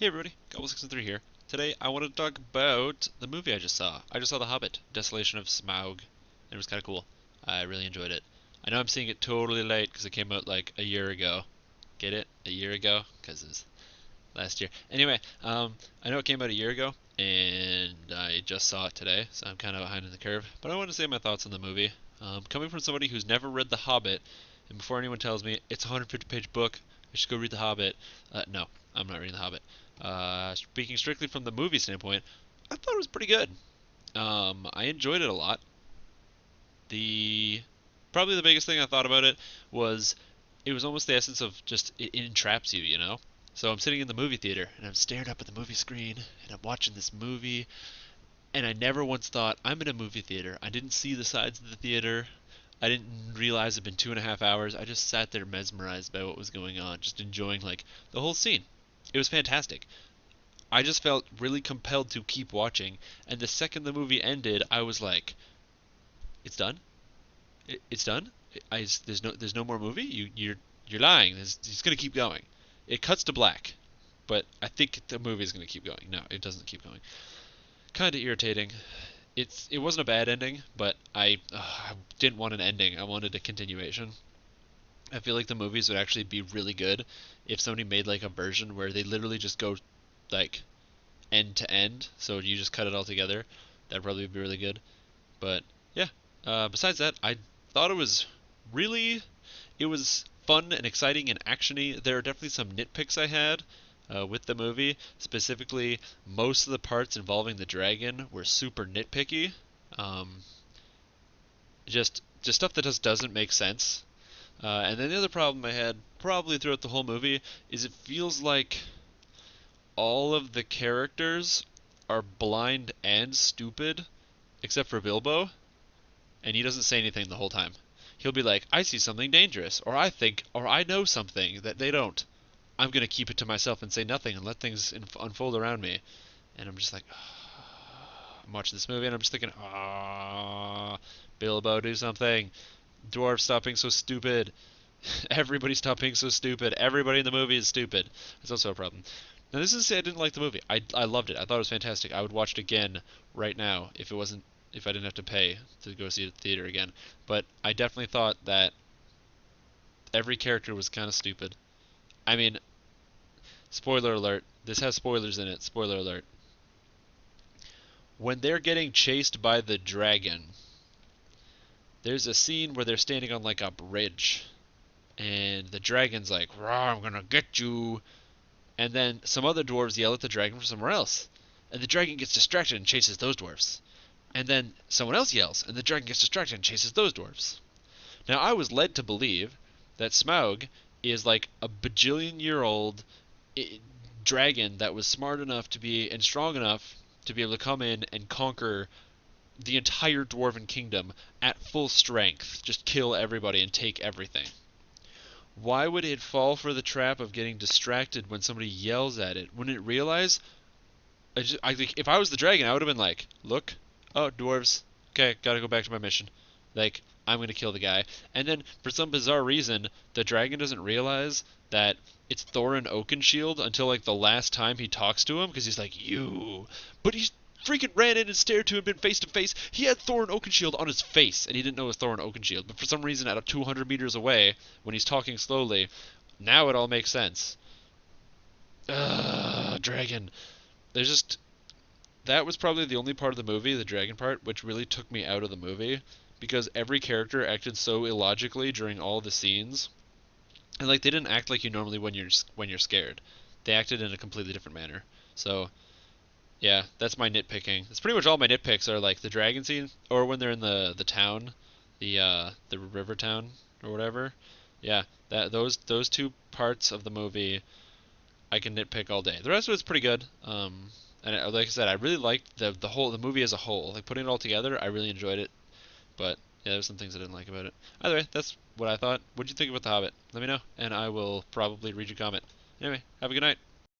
Hey everybody, Gobble603 here. Today I want to talk about the movie I just saw. I just saw The Hobbit, Desolation of Smaug, and it was kind of cool. I really enjoyed it. I know I'm seeing it totally late because it came out like a year ago. Get it? A year ago? Because it was last year. Anyway, I know it came out a year ago, and I just saw it today, so I'm kind of behind in the curve. But I want to say my thoughts on the movie. Coming from somebody who's never read The Hobbit, and before anyone tells me it's a 150-page book, I should go read The Hobbit. No, I'm not reading The Hobbit. Speaking strictly from the movie standpoint, I thought it was pretty good. I enjoyed it a lot. The Probably the biggest thing I thought about it was it was almost the essence of just it entraps you, you know? So I'm sitting in the movie theater and I'm staring up at the movie screen and I'm watching this movie and I never once thought I'm in a movie theater. I didn't see the sides of the theater. I didn't realize it'd been 2.5 hours. I just sat there mesmerized by what was going on, just enjoying like the whole scene. It was fantastic. I just felt really compelled to keep watching, and the second the movie ended, I was like, "It's done? It's done? There's no more movie? You're lying. It's gonna keep going." It cuts to black, but I think the movie is gonna keep going. No, it doesn't keep going. Kind of irritating. It wasn't a bad ending, but I didn't want an ending. I wanted a continuation. I feel like the movies would actually be really good if somebody made like a version where they literally just go like end to end, so you just cut it all together. That'd probably be really good. But yeah, besides that, I thought really, it was fun and exciting and actiony. There are definitely some nitpicks I had with the movie. Specifically, most of the parts involving the dragon were super nitpicky. Um, just stuff that just doesn't make sense. And then the other problem I had, probably throughout the whole movie, is it feels like all of the characters are blind and stupid, except for Bilbo, and he doesn't say anything the whole time. He'll be like, I see something dangerous, or I think, or I know something that they don't. I'm going to keep it to myself and say nothing and let things unfold around me. And I'm just like, I'm watching this movie and I'm just thinking, Bilbo, do something. Dwarf, stop being so stupid. Everybody stop being so stupid. Everybody in the movie is stupid. That's also a problem. Now, this is to say I didn't like the movie. I loved it. I thought it was fantastic. I would watch it again right now if I didn't have to pay to go see it at the theater again. But I definitely thought that every character was kind of stupid. I mean, spoiler alert. This has spoilers in it. Spoiler alert. When they're getting chased by the dragon, there's a scene where they're standing on like a bridge, and the dragon's like, "Rah, I'm gonna get you." And then some other dwarves yell at the dragon from somewhere else. And the dragon gets distracted and chases those dwarves. And then someone else yells, and the dragon gets distracted and chases those dwarves. Now, I was led to believe that Smaug is like a bajillion-year-old dragon that was smart enough to be and strong enough to be able to come in and conquer the entire dwarven kingdom at full strength, just kill everybody and take everything. Why would it fall for the trap of getting distracted when somebody yells at it? Wouldn't it realize? I think if I was the dragon, I would have been like, "Look, oh dwarves, okay, gotta go back to my mission." Like, I'm gonna kill the guy. And then for some bizarre reason, the dragon doesn't realize that it's Thorin Oakenshield until like the last time he talks to him, because he's like, "You," but he's freaking ran in and stared to him, been face to face. He had Thorin Oakenshield on his face, and he didn't know it was Thorin Oakenshield. But for some reason, at 200 meters away, when he's talking slowly, now it all makes sense. Ugh, dragon. There's just that was probably the only part of the movie, the dragon part, which really took me out of the movie because every character acted so illogically during all the scenes. And like they didn't act like you normally when you're scared. They acted in a completely different manner. So, yeah, that's my nitpicking. That's pretty much all my nitpicks are like the dragon scene or when they're in the town, the river town or whatever. Yeah, that those two parts of the movie I can nitpick all day. The rest of it's pretty good. And like I said, I really liked the movie as a whole. Like putting it all together, I really enjoyed it. But yeah, there's some things I didn't like about it. Either way, that's what I thought. What'd you think about The Hobbit? Let me know, and I will probably read your comment. Anyway, have a good night.